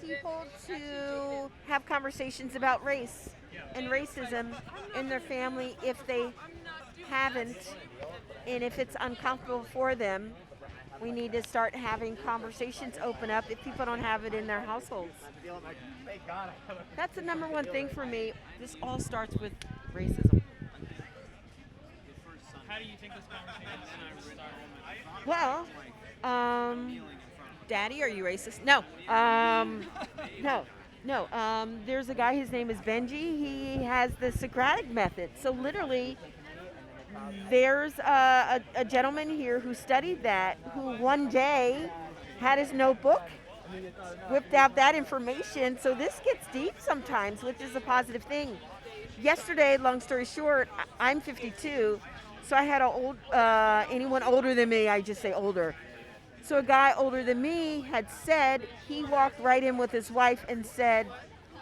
people to have conversations about race and racism in their family if they haven't, and if it's uncomfortable for them. We need to start having conversations open up if people don't have it in their households. That's the number one thing for me. This all starts with racism. How do you think this conversation started? Well, Daddy, are you racist? No. No. There's a guy, his name is Benji. He has the Socratic method. So literally, there's a gentleman here who studied that, who one day had his notebook, whipped out that information. So this gets deep sometimes, which is a positive thing. Yesterday, long story short, I'm 52, so I had anyone older than me, I just say older. So a guy older than me had said, he walked right in with his wife and said,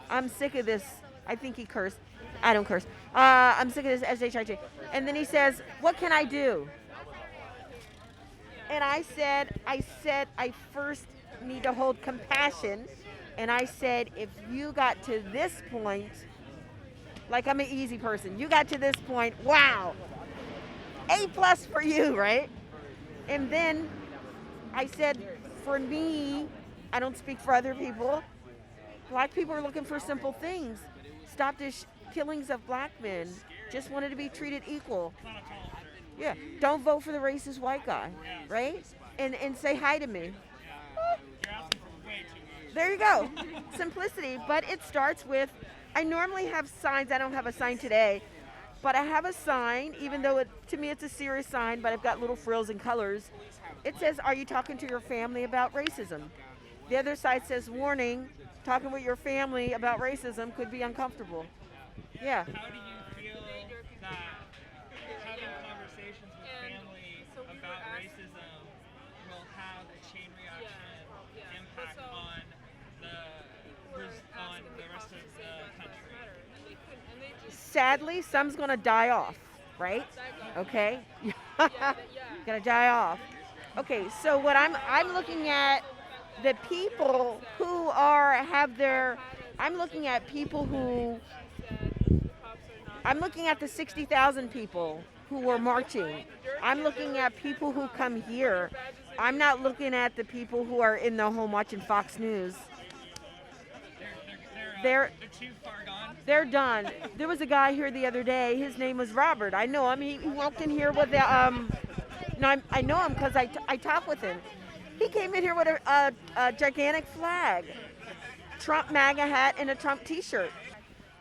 I'm sick of this. I think he cursed. I don't curse. I'm sick of this SHIT. And then he says, what can I do? And I said, I first need to hold compassion. And I said, if you got to this point, like I'm an easy person, you got to this point, wow, A+ for you, right? And then I said, for me, I don't speak for other people. Black people are looking for simple things. Stop this killings of black men. Just wanted to be treated equal. Yeah. Don't vote for the racist white guy, right? And say hi to me. There you go. Simplicity. But it starts with, I normally have signs. I don't have a sign today. But I have a sign, even though to me it's a serious sign, but I've got little frills and colors. It says, are you talking to your family about racism? The other side says, warning, talking with your family about racism could be uncomfortable. Yeah. How do you feel that having conversations with family about racism will have a chain reaction impact on the rest of the country? Sadly, some's going to die off, right? Okay? Gonna die off. Okay, so what I'm looking at the people who I'm looking at people who, I'm looking at the 60,000 people who were marching. I'm looking at people who come here. I'm not looking at the people who are in the home watching Fox News. They're too far gone. They're done. There was a guy here the other day. His name was Robert. I know him. He walked in here with the no, I know him because I talk with him. He came in here with a gigantic flag, Trump MAGA hat, and a Trump T-shirt.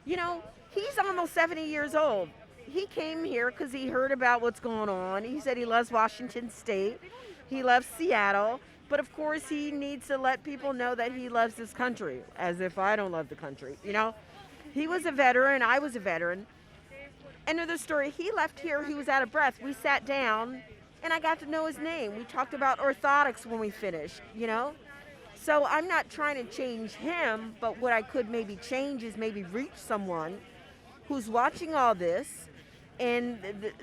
You know, he's almost 70 years old. He came here because he heard about what's going on. He said he loves Washington State. He loves Seattle. But of course, he needs to let people know that he loves this country, as if I don't love the country. You know, he was a veteran. I was a veteran. End of the story. He left here. He was out of breath. We sat down, and I got to know his name. We talked about orthotics when we finished, you know. So I'm not trying to change him, but what I could maybe change is maybe reach someone who's watching all this, and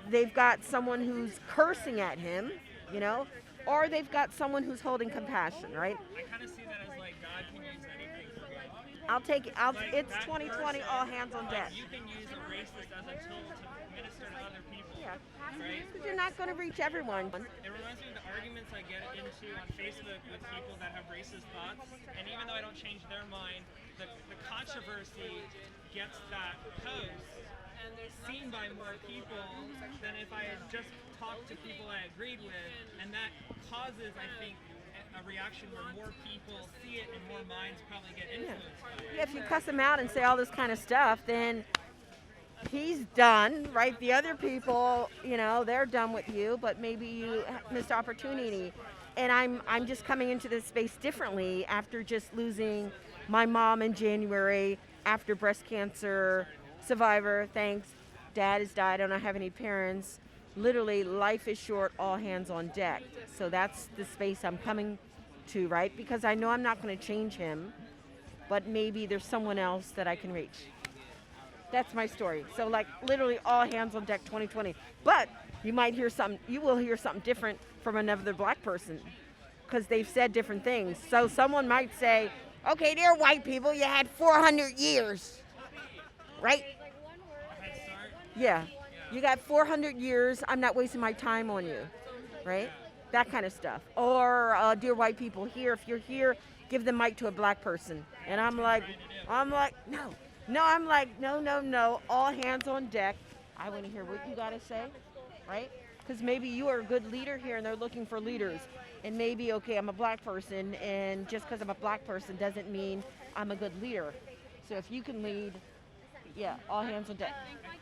they've got someone who's cursing at him, you know, or they've got someone who's holding compassion, right? I kind of see that as like God can use anything for good. I'll take it. It's 2020, all hands on deck. You can use a racist as a tool to minister to other people. Yeah, right? because you're not going to reach everyone. It reminds me of the arguments I get into on Facebook with people that have racist thoughts, and even though I don't change their mind, the controversy gets that post seen by more people than if I had just talked to people I agreed with, and that causes, I think, a reaction where more people see it and more minds probably get influenced by it. Yeah, if you cuss him out and say all this kind of stuff, then he's done, right? The other people, you know, they're done with you, but maybe you missed opportunity. And I'm just coming into this space differently after just losing my mom in January, after breast cancer, survivor, thanks. Dad has died, I don't have any parents. Literally, life is short, all hands on deck. So that's the space I'm coming to, right? Because I know I'm not going to change him, but maybe there's someone else that I can reach. That's my story. So like literally all hands on deck 2020. But you will hear something different from another black person because they've said different things. So someone might say, Okay, they're white people. You had 400 years, right? Head start. Yeah. You got 400 years. I'm not wasting my time on you, right? That kind of stuff. Or, dear white people, here, if you're here, give the mic to a black person. And no. No, I'm like, no, no, no. All hands on deck. I want to hear what you got to say, right? Because maybe you are a good leader here and they're looking for leaders. And maybe, okay, I'm a black person, and just because I'm a black person doesn't mean I'm a good leader. So if you can lead, yeah, all hands on deck. I think like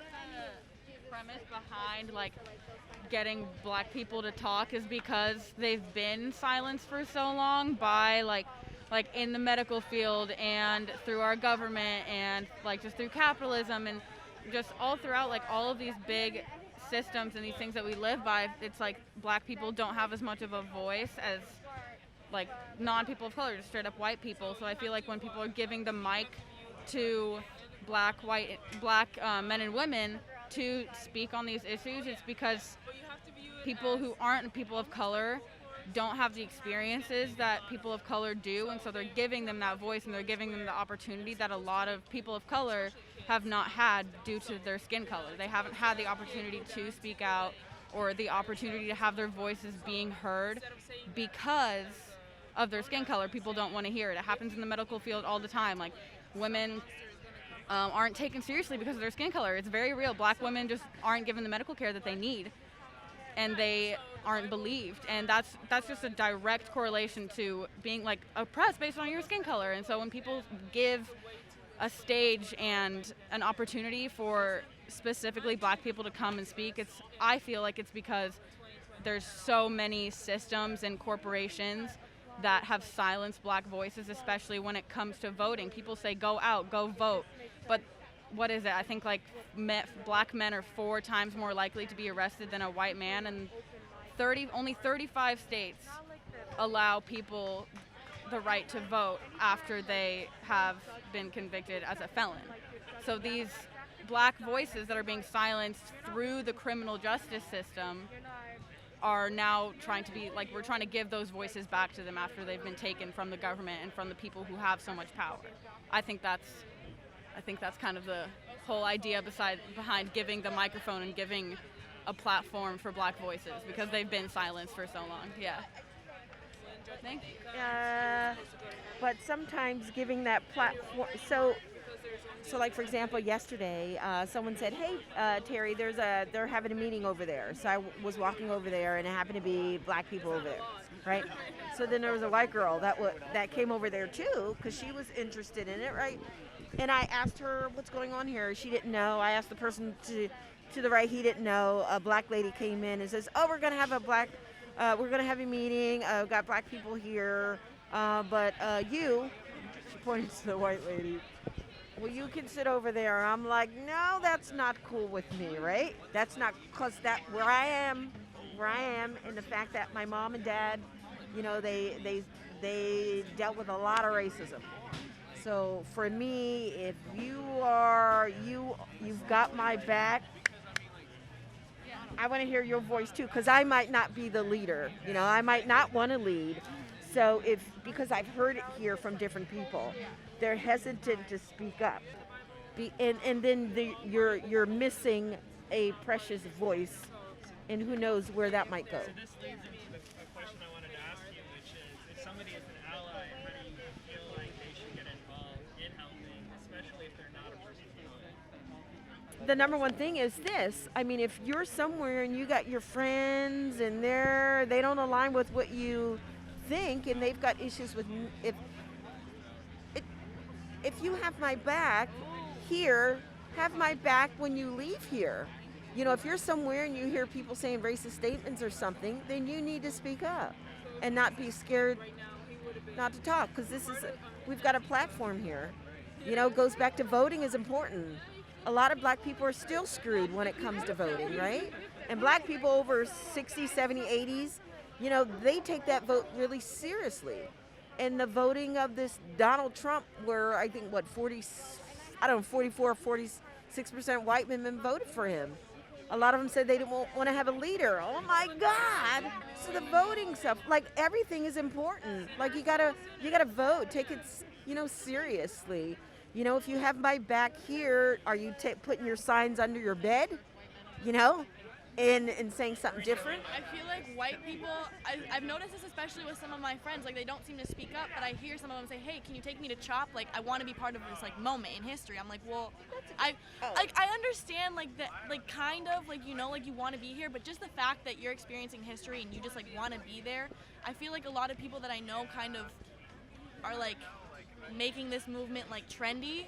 the premise behind like getting black people to talk is because they've been silenced for so long by like in the medical field and through our government and like just through capitalism and just all throughout like all of these big systems and these things that we live by. It's like black people don't have as much of a voice as like non-people of color, just straight up white people. So I feel like when people are giving the mic to black men and women to speak on these issues, it's because people who aren't people of color don't have the experiences that people of color do, and so they're giving them that voice and they're giving them the opportunity that a lot of people of color have not had due to their skin color. They haven't had the opportunity to speak out or the opportunity to have their voices being heard because of their skin color. People don't want to hear it. It happens in the medical field all the time. Like women aren't taken seriously because of their skin color. It's very real. Black women just aren't given the medical care that they need, and they aren't believed. And that's just a direct correlation to being like oppressed based on your skin color. And so when people give a stage and an opportunity for specifically black people to come and speak, I feel like it's because there's so many systems and corporations that have silenced black voices, especially when it comes to voting. People say, go out, go vote. But what is it? I think like black men are 4 times more likely to be arrested than a white man, and only 35 states allow people the right to vote after they have been convicted as a felon. So these black voices that are being silenced through the criminal justice system are now trying to be like, we're trying to give those voices back to them after they've been taken from the government and from the people who have so much power. I think that's kind of the whole idea behind giving the microphone and giving a platform for black voices, because they've been silenced for so long. Yeah. Thank you. But sometimes giving that platform, so like for example, yesterday, someone said, "Hey, Terry, they're having a meeting over there." So I was walking over there, and it happened to be black people over there, right? So then there was a white girl that came over there too, because she was interested in it, right? And I asked her, "What's going on here?" She didn't know. I asked the person to the right, he didn't know. A black lady came in and says, "Oh, we're gonna have a meeting. We've got black people here, but you," she pointed to the white lady, "well, you can sit over there." I'm like, no, that's not cool with me, right? That's not, because where I am, and the fact that my mom and dad, they dealt with a lot of racism. So for me, if you've got my back, I want to hear your voice too, because I might not be the leader. I might not want to lead. So because I've heard it here from different people, they're hesitant to speak up, and then you're missing a precious voice, and who knows where that might go. So this leads into a question I wanted to ask you, which is, if somebody is an ally, how do you feel like they should get involved in helping, especially if they're not a person of color? The number one thing is this. I mean, if you're somewhere and you got your friends and they don't align with what you think, and they've got issues with, if you have my back here, have my back when you leave here. If you're somewhere and you hear people saying racist statements or something, then you need to speak up and not be scared not to talk, because we've got a platform here. It goes back to voting is important. A lot of black people are still screwed when it comes to voting, right? And black people over 60s, 70s, 80s, they take that vote really seriously. And the voting of this Donald Trump, where I think 44, 46% white women voted for him. A lot of them said they didn't want to have a leader. Oh my God! So the voting stuff, like everything is important. Like you gotta vote. seriously. If you have my back here, are you putting your signs under your bed, you know, and saying something different? I feel like white people, I've noticed this especially with some of my friends, like they don't seem to speak up, but I hear some of them say, hey, can you take me to CHOP? Like, I want to be part of this like moment in history. I'm like, well, I understand like that, like kind of like, like you want to be here, but just the fact that you're experiencing history and you just like want to be there, I feel like a lot of people that I know kind of are like making this movement like trendy.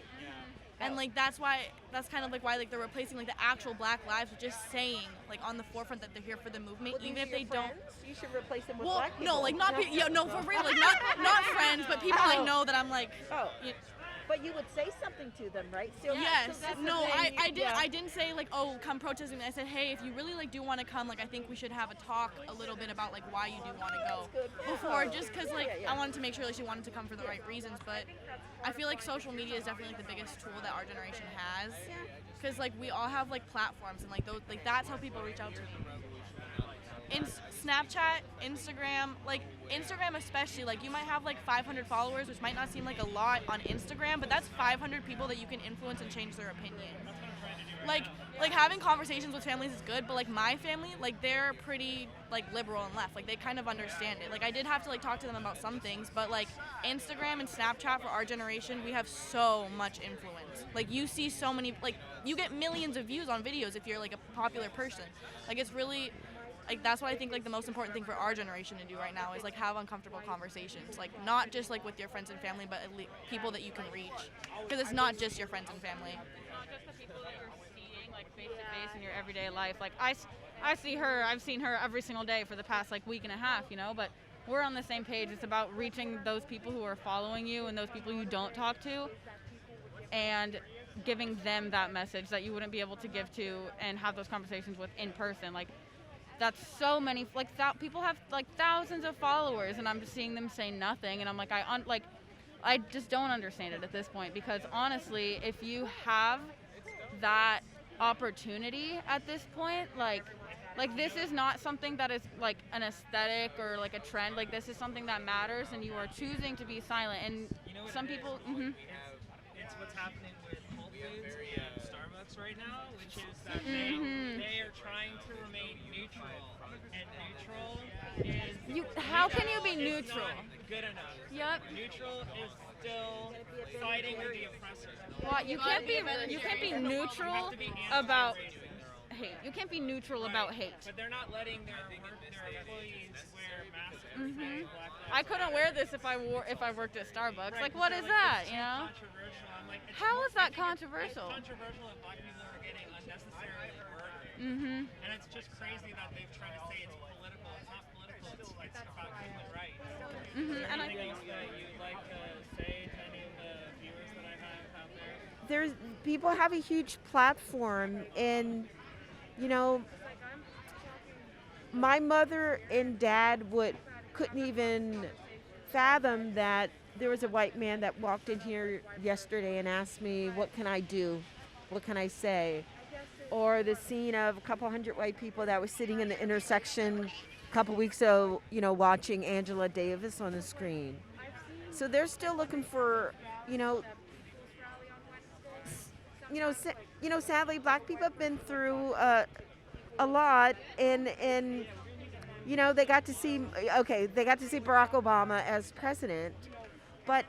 And like that's kind of like why like they're replacing like the actual Black lives with just saying like on the forefront that they're here for the movement, Well, even these if are they your don't. friends? You should replace them with Well, black people. no, like not no for real, like not friends, but people I know that I'm like. Oh. But you would say something to them, right? So, Yes. so that's the No, thing, I did. yeah. I didn't say like, oh, come protest with me. I said, hey, if you really like do want to come, like I think we should have a talk a little bit about like why you do want to go good. before, Yeah. just because like I wanted to make sure like she wanted to come for the right reasons. But I feel like social media is definitely like the biggest tool that our generation has, because like we all have like platforms and like those like that's how people reach out to me. In Snapchat, Instagram, like Instagram especially, like you might have like 500 followers, which might not seem like a lot on Instagram, but that's 500 people that you can influence and change their opinion. Like having conversations with families is good, but like my family, like they're pretty like liberal and left. Like they kind of understand it. Like I did have to like talk to them about some things, but like Instagram and Snapchat for our generation, we have so much influence. Like you see so many, like you get millions of views on videos if you're like a popular person. Like it's really like that's what I think like the most important thing for our generation to do right now is like have uncomfortable conversations, like not just like with your friends and family, but people that you can reach, because it's not just your friends and family. Not just the people that you're seeing like face to face in your everyday life. Like I see her, I've seen her every single day for the past like week and a half, but we're on the same page. It's about reaching those people who are following you and those people you don't talk to, and giving them that message that you wouldn't be able to give to and have those conversations with in person. Like that's so many, like people have like thousands of followers, and I'm just seeing them say nothing, and I'm like, I just don't understand it at this point, because honestly, if you have that opportunity at this point, like this is not something that is like an aesthetic or like a trend. Like this is something that matters, and you are choosing to be silent. And some people, It's what's happening with Whole Foods and Starbucks right now, which is that they are trying to remain neutral, and neutral is how can you be neutral? not good enough. Yep. Neutral is still siding with the oppressor. Well, you can't be neutral about hate. You can't be neutral about hate. But they're not letting their employees wear masks. Black I couldn't wear this if I worked at Starbucks. Like, what is that? Controversial. I'm like, How is that controversial? It's controversial if black people are getting unnecessarily murdered. And it's just crazy that they've tried to say it's political. It's not political. It's about human rights. And Anything else that you'd like to say to any of the viewers that I have out there? There's people have a huge platform, and my mother and dad couldn't even fathom that there was a white man that walked in here yesterday and asked me, what can I do? What can I say? Or the scene of a couple hundred white people that was sitting in the intersection a couple weeks ago, watching Angela Davis on the screen. So they're still looking for, sadly, black people have been through a lot, and they got to see Barack Obama as president, but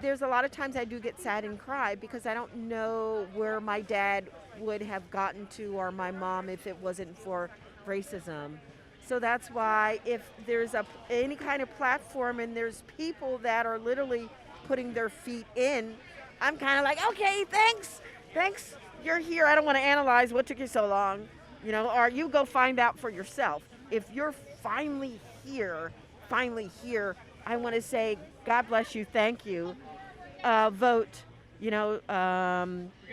there's a lot of times I do get sad and cry because I don't know where my dad would have gotten to, or my mom, if it wasn't for racism. So that's why if there's any kind of platform and there's people that are literally putting their feet in, I'm kind of like, okay, thanks, you're here. I don't want to analyze what took you so long, or you go find out for yourself. If you're finally here, I want to say, God bless you, thank you. Vote,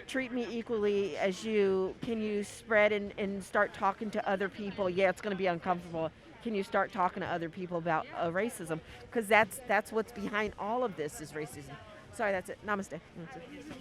treat me equally as you. Can you spread and start talking to other people? Yeah, it's going to be uncomfortable. Can you start talking to other people about racism? Because that's what's behind all of this is racism. Sorry, that's it. Namaste. Thank you so much.